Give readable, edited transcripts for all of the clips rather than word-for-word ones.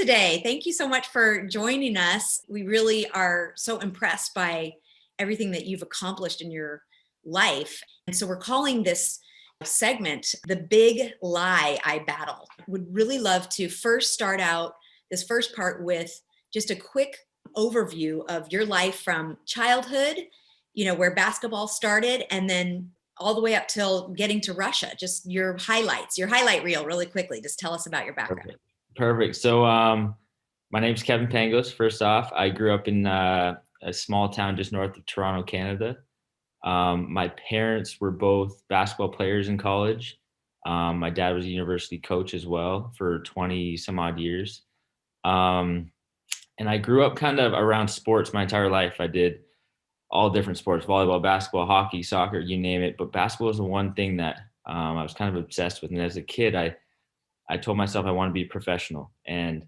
today. Thank you so much for joining us. We really are so impressed by everything that you've accomplished in your life. And so we're calling this segment The Big Lie I Battle. Would really love to first start out this first part with just a quick overview of your life from childhood, where basketball started, and then all the way up till getting to Russia. Just your highlights, your highlight reel really quickly. Just tell us about your background. Perfect. So my name's Kevin Pangos. First off, I grew up in a small town just north of Toronto, Canada. My parents were both basketball players in college. My dad was a university coach as well for 20 some odd years. And I grew up kind of around sports my entire life. I did all different sports: volleyball, basketball, hockey, soccer, you name it. But basketball was the one thing that I was kind of obsessed with. And as a kid, I told myself I want to be a professional. And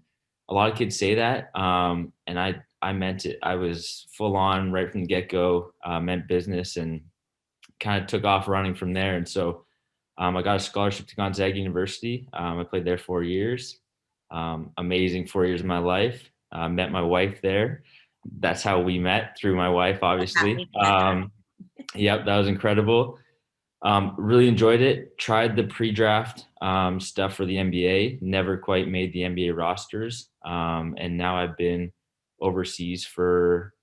a lot of kids say that. And I meant it. I was full on right from the get-go, meant business, and kind of took off running from there. And so I got a scholarship to Gonzaga University. I played there 4 years. Amazing 4 years of my life. Met my wife there. That's how we met, through my wife, obviously. Yep, that was incredible. Really enjoyed it. Tried the pre-draft stuff for the NBA. Never quite made the NBA rosters. And now I've been overseas for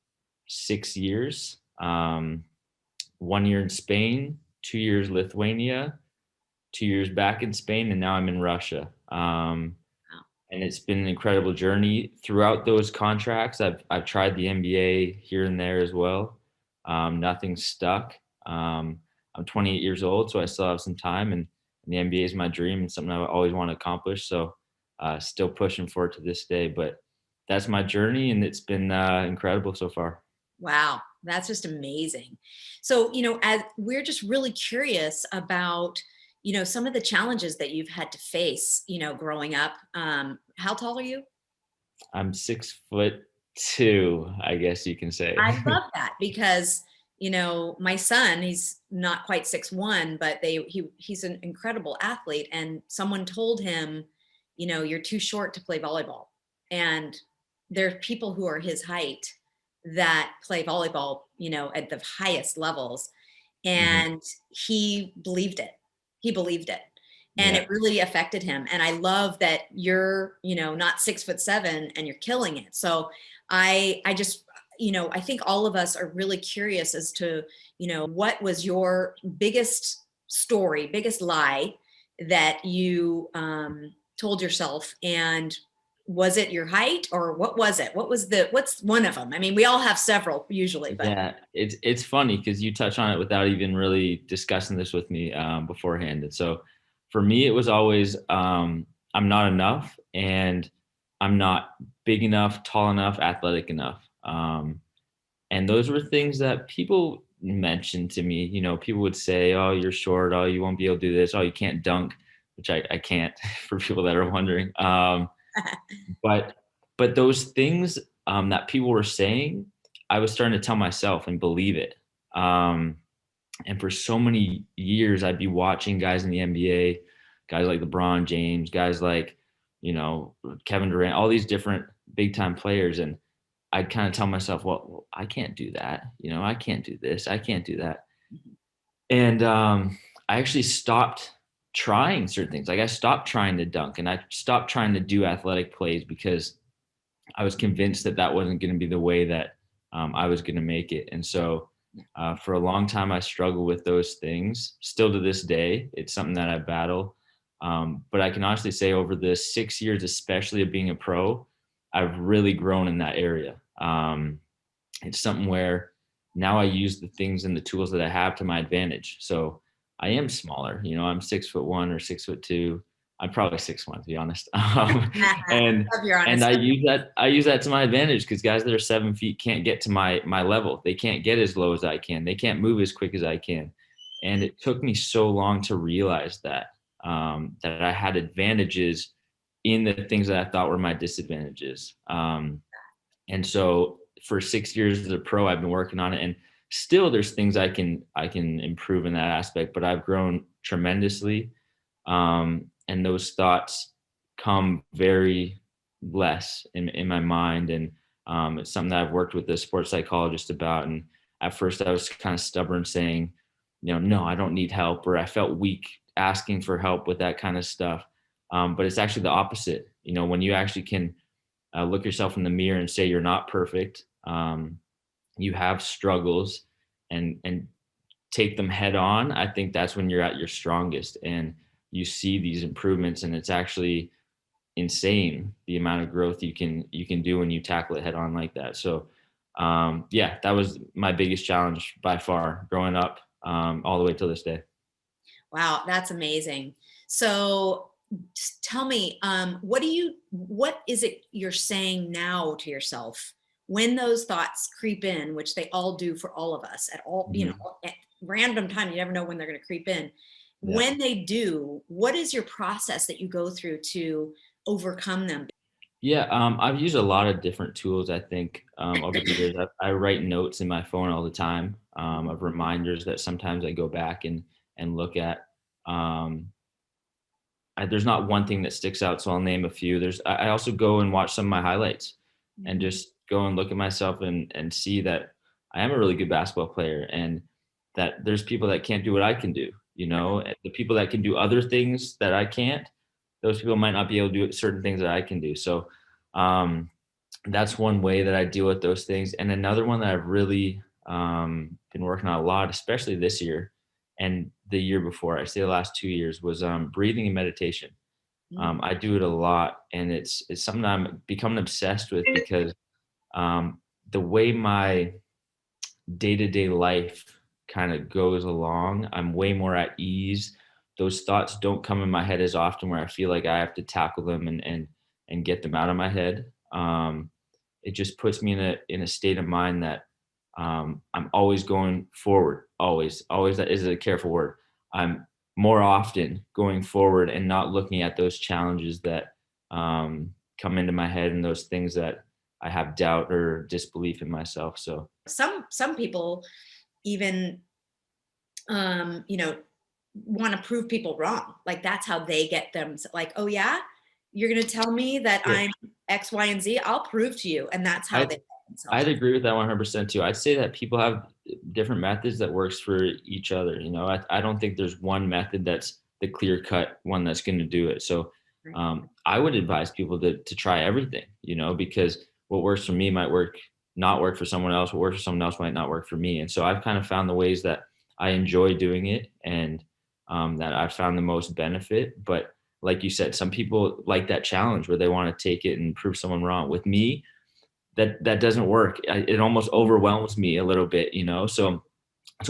6 years. 1 year in Spain, 2 years Lithuania, 2 years back in Spain, and now I'm in Russia. And it's been an incredible journey. Throughout those contracts, I've tried the NBA here and there as well. Nothing stuck. I'm 28 years old, so I still have some time, and the NBA is my dream and something I always want to accomplish. So still pushing for it to this day, but that's my journey, and it's been incredible so far. Wow, that's just amazing. So, as we're just really curious about, some of the challenges that you've had to face, growing up. How tall are you? I'm 6'2", I guess you can say. I love that because, my son, he's not quite 6'1", but he's an incredible athlete. And someone told him, you're too short to play volleyball. And there are people who are his height that play volleyball, at the highest levels. And he believed it. He believed it. And Yeah. it really affected him. And I love that you're, not 6'7" and you're killing it. So I just, I think all of us are really curious as to, what was your biggest story, biggest lie that you told yourself, and was it your height, or what was it? What's one of them? I mean, we all have several usually, but Yeah, it's funny because you touch on it without even really discussing this with me beforehand. And so for me, it was always I'm not enough, and I'm not big enough, tall enough, athletic enough. And those were things that people mentioned to me. People would say, "Oh, you're short. Oh, you won't be able to do this. Oh, you can't dunk," which I can't, for people that are wondering. But those things that people were saying, I was starting to tell myself and believe it. And for so many years, I'd be watching guys in the NBA, guys like LeBron James, guys like, Kevin Durant, all these different big time players. And I'd kind of tell myself, well, I can't do that. I can't do this. I can't do that. And I actually stopped trying certain things. Like I stopped trying to dunk, and I stopped trying to do athletic plays because I was convinced that that wasn't going to be the way that I was going to make it. And so for a long time, I struggled with those things. Still to this day, it's something that I battle. But I can honestly say over the 6 years, especially of being a pro, I've really grown in that area. It's something where now I use the things and the tools that I have to my advantage. So I am smaller, I'm 6'1" or 6'2". I'm probably 6'1", to be honest. And love your and honesty. I use that to my advantage, because guys that are 7 feet can't get to my level. They can't get as low as I can. They can't move as quick as I can. And it took me so long to realize that that I had advantages in the things that I thought were my disadvantages. And so for 6 years as a pro, I've been working on it, and still there's things I can improve in that aspect, but I've grown tremendously. And those thoughts come very less in my mind. And it's something that I've worked with a sports psychologist about. And at first I was kind of stubborn saying, no, I don't need help, or I felt weak asking for help with that kind of stuff. But it's actually the opposite. When you actually can look yourself in the mirror and say you're not perfect, you have struggles, and take them head on, I think that's when you're at your strongest, and you see these improvements, and it's actually insane the amount of growth you can do when you tackle it head on like that. So yeah, that was my biggest challenge by far growing up, all the way till this day. Wow, that's amazing. So just tell me, what is it you're saying now to yourself when those thoughts creep in, which they all do for all of us at all, Mhm. at random time, you never know when they're going to creep in. Yeah. When they do, what is your process that you go through to overcome them? Yeah, I've used a lot of different tools, I think, over the years. I write notes in my phone all the time, of reminders that sometimes I go back and look at. Um, there's not one thing that sticks out, so I'll name a few. I also go and watch some of my highlights, and Mhm. just go and look at myself and see that I am a really good basketball player, and that there's people that can't do what I can do. And the people that can do other things that I can't, those people might not be able to do certain things that I can do. So um, that's one way that I deal with those things. And another one that I've really been working on a lot, especially this year and the year before, I say the last 2 years, was breathing and meditation. Mm. I do it a lot, and it's something I'm becoming obsessed with, because the way my day-to-day life kind of goes along, I'm way more at ease. Those thoughts don't come in my head as often, where I feel like I have to tackle them and get them out of my head. It just puts me in a state of mind that I'm always going forward. Always, that is a careful word. I'm more often going forward and not looking at those challenges that come into my head, and those things that I have doubt or disbelief in myself. So Some people even you know want to prove people wrong. Like that's how they get them. Like, oh yeah, you're going to tell me that yeah, I'm X, Y, and Z. I'll prove to you, and that's how they I get themselves. I'd agree with that 100% too. I'd say that people have different methods that works for each other. I don't think there's one method that's the clear cut one that's going to do it. So Right. I would advise people to try everything, because what works for me might not work for someone else. What works for someone else might not work for me. And so I've kind of found the ways that I enjoy doing it, and that I've found the most benefit. But like you said, some people like that challenge where they want to take it and prove someone wrong. With me, that doesn't work. It almost overwhelms me a little bit, so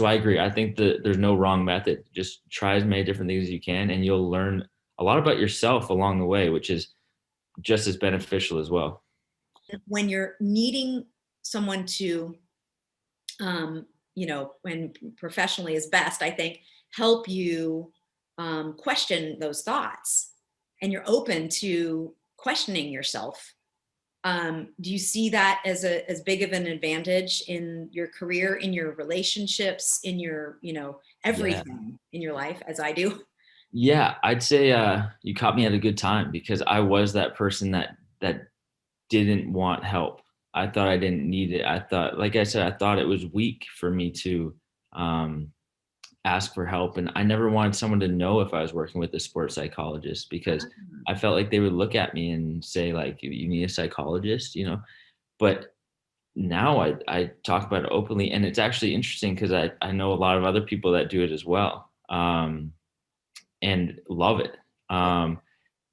I agree. I think that there's no wrong method. Just try as many different things as you can, and you'll learn a lot about yourself along the way, which is just as beneficial as well. When you're needing someone to, when professionally is best, I think, help you question those thoughts, and you're open to questioning yourself. Do you see that as as big of an advantage in your career, in your relationships, in your, Yeah. everything in your life, as I do? Yeah, I'd say you caught me at a good time, because I was that person that didn't want help. I thought I didn't need it. I thought, like I said, I thought it was weak for me to um, ask for help. And I never wanted someone to know if I was working with a sports psychologist, because I felt like they would look at me and say, like, you need a psychologist. But now I talk about it openly, and it's actually interesting, because I know a lot of other people that do it as well, and love it. And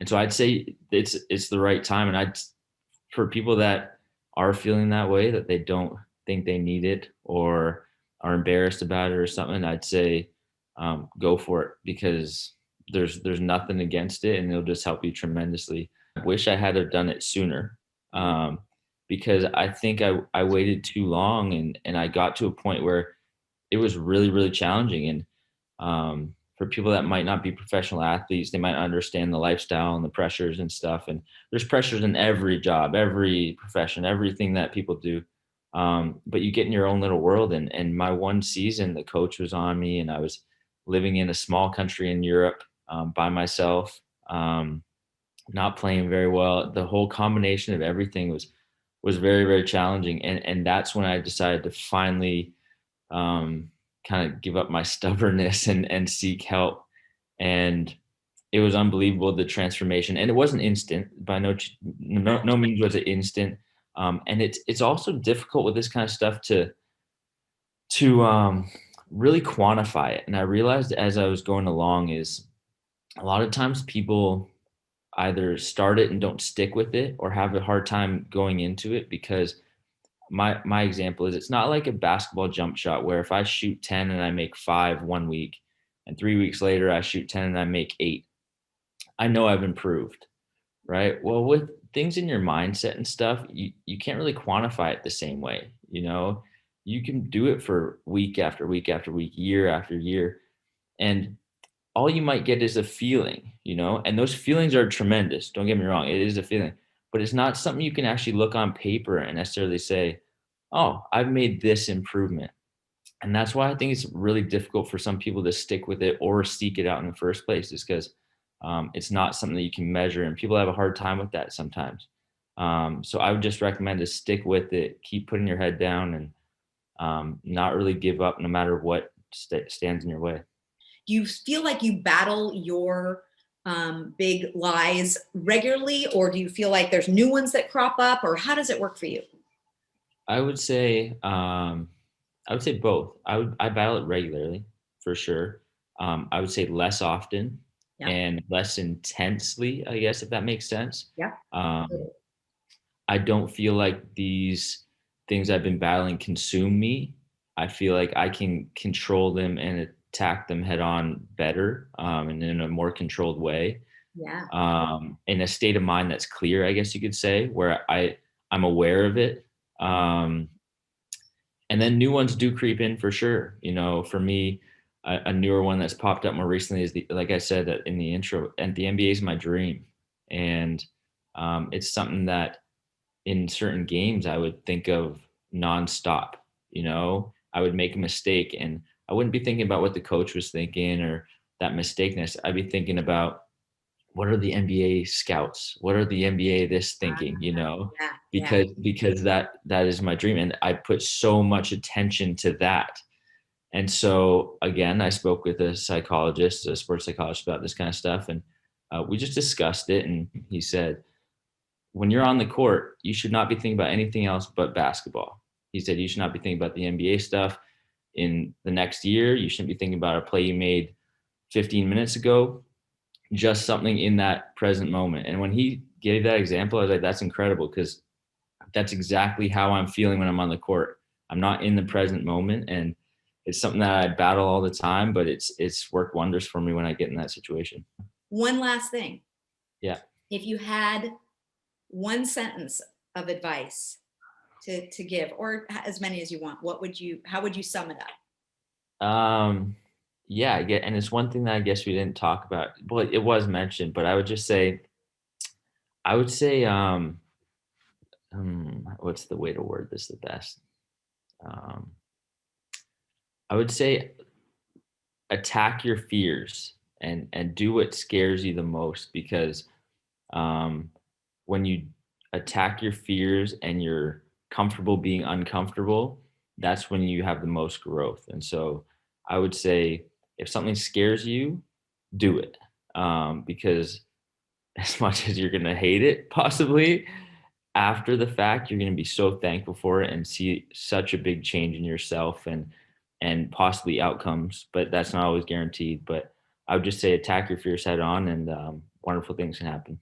so I'd say it's the right time. And for people that are feeling that way, that they don't think they need it, or are embarrassed about it or something, I'd say go for it, because there's nothing against it, and it'll just help you tremendously. I wish I had have done it sooner, um, because I think I waited too long, and I got to a point where it was really, really challenging. And for people that might not be professional athletes, they might not understand the lifestyle and the pressures and stuff. And there's pressures in every job, every profession, everything that people do. But you get in your own little world. And my one season, the coach was on me, and I was living in a small country in Europe, by myself. not playing very well. The whole combination of everything was very, very challenging. And that's when I decided to finally kind of give up my stubbornness and seek help. And it was unbelievable, the transformation. And it wasn't instant by no means was it instant. And it's also difficult with this kind of stuff to really quantify it. And I realized as I was going along is a lot of times people either start it and don't stick with it or have a hard time going into it because my example is it's not like a basketball jump shot where if I shoot 10 and I make 5 one week and 3 weeks later I shoot 10 and I make 8, I know I've improved, right? Well, with things in your mindset and stuff, you can't really quantify it the same way, you know? You can do it for week after week after week, year after year, and all you might get is a feeling, you know, and those feelings are tremendous. Don't get me wrong, it is a feeling, but it's not something you can actually look on paper and necessarily say, oh, I've made this improvement. And that's why I think it's really difficult for some people to stick with it or seek it out in the first place, is because it's not something that you can measure, and people have a hard time with that sometimes. So I would just recommend to stick with it, keep putting your head down, and not really give up no matter what stands in your way. Do you feel like you battle your big lies regularly, or do you feel like there's new ones that crop up, or how does it work for you? I would say I would say both. I battle it regularly for sure. I would say less often Yeah. and less intensely, I guess, if that makes sense. Yeah. Um, I don't feel like these things I've been battling consume me. I feel like I can control them and attack them head on better, and in a more controlled way, Yeah. in a state of mind that's clear, I guess you could say, where I'm aware of it. Um, and then new ones do creep in for sure. You know, for me, a newer one that's popped up more recently is like I said in the intro, and the NBA is my dream, and it's something that in certain games I would think of nonstop. You know, I would make a mistake and I wouldn't be thinking about what the coach was thinking or that mistakeness. I'd be thinking about what are the NBA scouts? What are the NBA this thinking? You know, Yeah. Yeah. because that is my dream, and I put so much attention to that. And so again, I spoke with a psychologist, a sports psychologist, about this kind of stuff, and we just discussed it. And he said, when you're on the court, you should not be thinking about anything else but basketball. He said you should not be thinking about the NBA stuff in the next year. You shouldn't be thinking about a play you made 15 minutes ago, just something in that present moment. And when he gave that example, I was like, that's incredible, because that's exactly how I'm feeling when I'm on the court. I'm not in the present moment, and it's something that I battle all the time, but it's worked wonders for me when I get in that situation. One last thing. Yeah. If you had one sentence of advice to give, or as many as you want, how would you sum it up? Yeah, I get, and it's one thing that I guess we didn't talk about. Well, it was mentioned, but I would just say, I would say, what's the way to word this the best? Um, I would say attack your fears and do what scares you the most, because um, when you attack your fears and you're comfortable being uncomfortable, that's when you have the most growth. And so I would say if something scares you, do it, because as much as you're going to hate it possibly, after the fact you're going to be so thankful for it and see such a big change in yourself and possibly outcomes, but that's not always guaranteed. But I would just say attack your fears head on, and wonderful things can happen.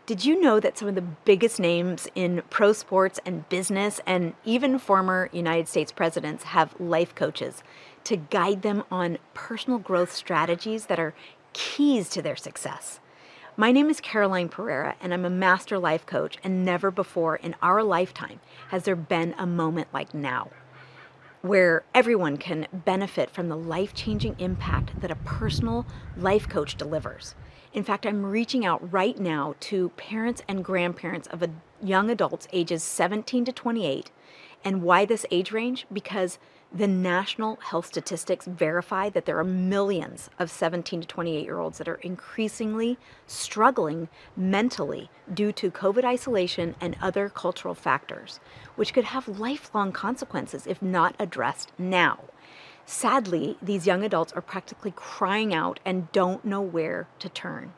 Did you know that some of the biggest names in pro sports and business, and even former United States presidents, have life coaches to guide them on personal growth strategies that are keys to their success? My name is Caroline Pereira, and I'm a master life coach, and never before in our lifetime has there been a moment like now, where everyone can benefit from the life-changing impact that a personal life coach delivers. In fact, I'm reaching out right now to parents and grandparents of young adults ages 17 to 28 And why this age range? Because the national health statistics verify that there are millions of 17 to 28-year-olds that are increasingly struggling mentally due to COVID isolation and other cultural factors, which could have lifelong consequences if not addressed now. Sadly, these young adults are practically crying out and don't know where to turn.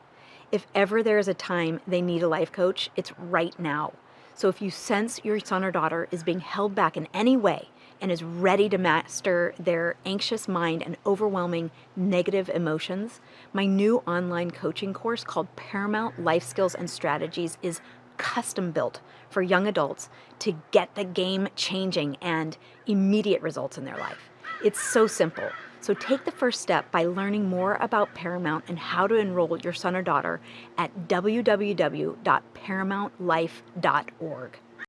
If ever there is a time they need a life coach, it's right now. So if you sense your son or daughter is being held back in any way and is ready to master their anxious mind and overwhelming negative emotions, my new online coaching course called Paramount Life Skills and Strategies is custom built for young adults to get the game changing and immediate results in their life. It's so simple. So take the first step by learning more about Paramount and how to enroll your son or daughter at www.paramountlife.org.